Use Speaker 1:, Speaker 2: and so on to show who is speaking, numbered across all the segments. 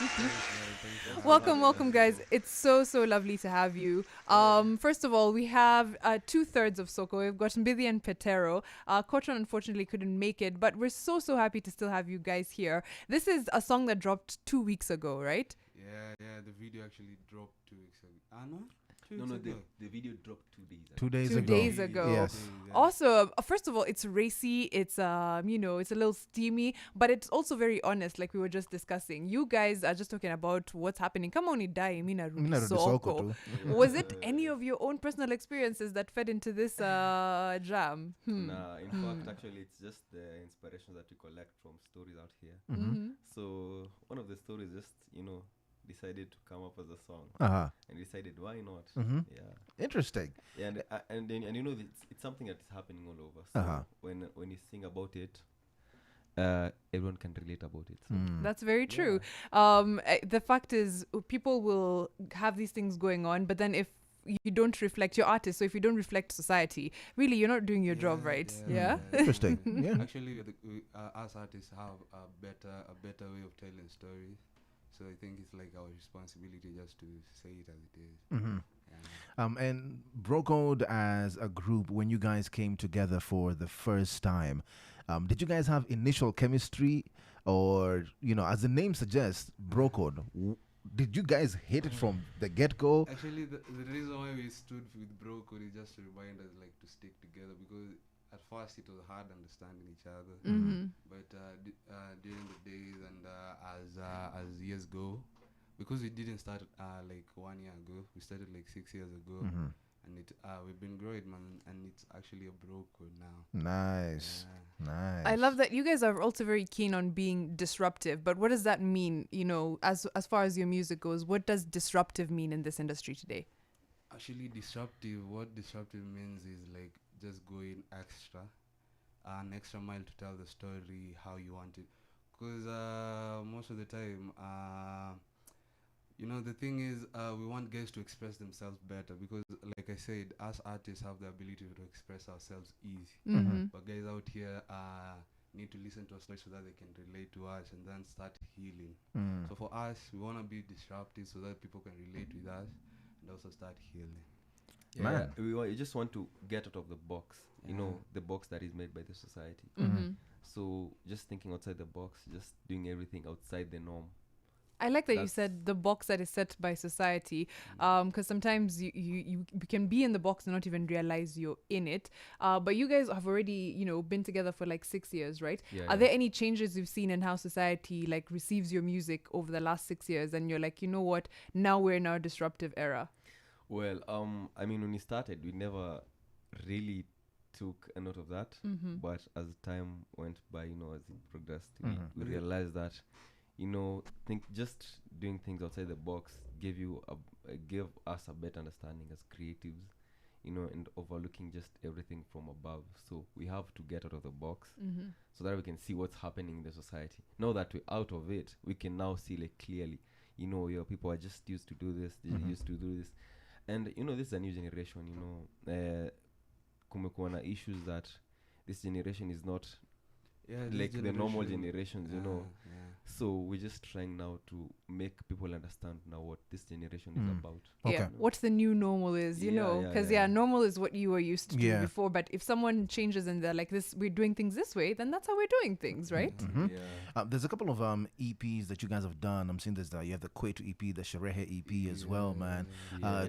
Speaker 1: Thanks.
Speaker 2: Welcome, guys. It's so lovely to have you. First of all, we have 2/3 of Soko. We've got Mbidi and Petero. Kotron unfortunately couldn't make it, but we're so happy to still have you guys here. This is a song that dropped 2 weeks ago, right?
Speaker 1: Yeah. The video actually dropped 2 weeks ago. No?
Speaker 3: No, the video dropped 2 days ago.
Speaker 4: 2 days
Speaker 2: Two
Speaker 4: ago.
Speaker 2: days ago.
Speaker 4: Yes.
Speaker 2: Also, first of all, it's racy. It's it's a little steamy, but it's also very honest, like we were just discussing. You guys are just talking about what's happening. Come on, idai mina
Speaker 4: Mina
Speaker 2: rudi
Speaker 4: rudi soko
Speaker 2: soko.
Speaker 4: tu.
Speaker 2: Was it any of your own personal experiences that fed into this jam?
Speaker 3: Nah, in fact, actually, it's just the inspiration that we collect from stories out here. So one of the stories just, decided to come up as a song. And decided, why not? Yeah.
Speaker 4: Interesting.
Speaker 3: Yeah, and it's something that's happening all over. So when you sing about it, everyone can relate about it. So.
Speaker 2: That's very true. The fact is, people will have these things going on, but then if you don't reflect your artist, so if you don't reflect society, really you're not doing your job right. Yeah.
Speaker 4: Interesting. Yeah.
Speaker 1: Actually, us artists have a better way of telling stories. So I think it's like our responsibility just to say it as it is.
Speaker 4: And Brokuod as a group, when you guys came together for the first time, did you guys have initial chemistry, or as the name suggests, Brokuod? Did you guys hit it from the get-go?
Speaker 1: Actually, the reason why we stood with Brokuod is just to remind us to stick together, because at first it was hard understanding each other, but during the days and as years go, because we didn't start like 1 year ago, we started like 6 years ago, and we've been growing, man, and it's actually a Brokuod now.
Speaker 4: Nice.
Speaker 2: I love that you guys are also very keen on being disruptive, but what does that mean, as far as your music goes? What does disruptive mean in this industry today?
Speaker 1: Actually, what disruptive means is like just going an extra mile to tell the story how you want it, because most of the time the thing is, we want guys to express themselves better, because like I said, us artists have the ability to express ourselves easy, but guys out here need to listen to a story so that they can relate to us and then start healing. So for us, we want to be disruptive so that people can relate with us and also start healing.
Speaker 3: Yeah, you just want to get out of the box, the box that is made by the society. So just thinking outside the box, just doing everything outside the norm.
Speaker 2: I like that you said the box that is set by society, because sometimes you can be in the box and not even realize you're in it. But you guys have already, been together for like 6 years, right? Are there any changes you've seen in how society like receives your music over the last 6 years, and you're like, you know what, now we're in our disruptive era?
Speaker 3: Well, when we started, we never really took a note of that. But as time went by, as it progressed, we realized that, just doing things outside the box gave us a better understanding as creatives, and overlooking just everything from above. So we have to get out of the box so that we can see what's happening in the society. Now that we're out of it, we can now see like clearly, your people are just used to do this, they used to do this. And this is a new generation. Kumekuwa na issues that this generation is not like the normal generations. So we're just trying now to make people understand now what this generation is about.
Speaker 2: Yeah, what the new normal is, because normal is what you were used to do before. But if someone changes and they're like, this, we're doing things this way, then that's how we're doing things, right?
Speaker 4: There's a couple of EPs that you guys have done. I'm seeing this. You have the Kwetu EP, the Sherehe EP as well, man.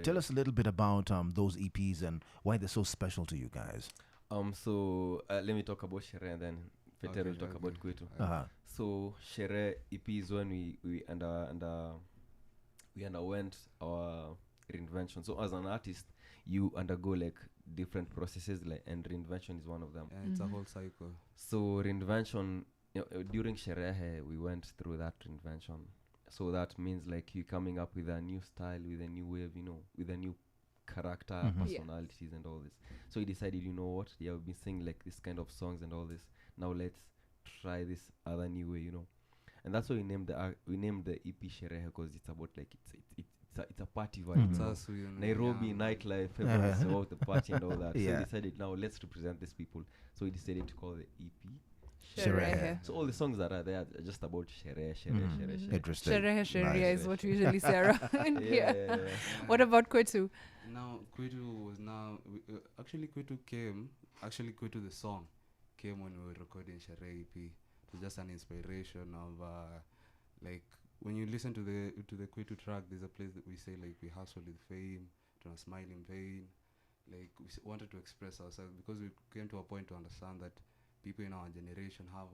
Speaker 4: Tell us a little bit about those EPs and why they're so special to you guys.
Speaker 3: So let me talk about Sherehe and then Peter will talk about Kwetu. So Sherehe EP is when we underwent our reinvention. So as an artist, you undergo like different processes, and reinvention is one of them.
Speaker 1: It's a whole cycle.
Speaker 3: So reinvention, during Sherehe, we went through that reinvention. So that means like you coming up with a new style, with a new wave, with a new character, personalities and all this. So we decided, what? Yeah, we've been singing like this kind of songs and all this. Now let's try this other new way, and that's why we named the EP Sherehe, because it's about like it's a party vibe.
Speaker 1: It's us,
Speaker 3: Nairobi nightlife, everyone is about the party and all that. So we decided, now let's represent these people. So we decided to call the EP
Speaker 2: Sherehe.
Speaker 3: So all the songs that are there are just about sherehe, sherehe, sherehe, sherehe.
Speaker 4: Interesting.
Speaker 2: Sherehe
Speaker 4: Nice.
Speaker 2: is what we usually say around here.
Speaker 3: Yeah.
Speaker 2: What about Kwetu?
Speaker 1: Now Kwetu was actually Kwetu came. Actually Kwetu the song came when we were recording Sherehe EP. It was just an inspiration of like when you listen to the Kwetu track. There's a place that we say like we hustle with fame, to smile in vain. Like we wanted to express ourselves because we came to a point to understand that people in our generation have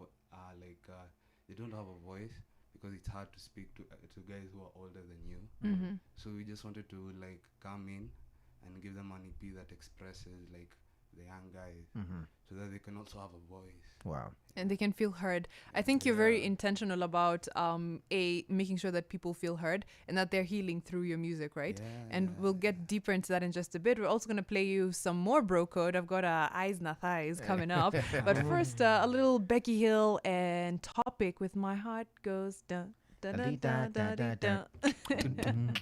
Speaker 1: they don't have a voice because it's hard to speak to guys who are older than you. So we just wanted to like come in and give them an EP that expresses like the young guys so that they can also have a voice.
Speaker 4: Wow.
Speaker 2: And they can feel heard. I think you're very intentional about making sure that people feel heard and that they're healing through your music, right? And we'll get deeper into that in just a bit. We're also going to play you some more Brokuod. I've got Eyes Na Thighs coming up. But first, a little Becky Hill and Topic with My Heart Goes dun dun dun dun dun dun.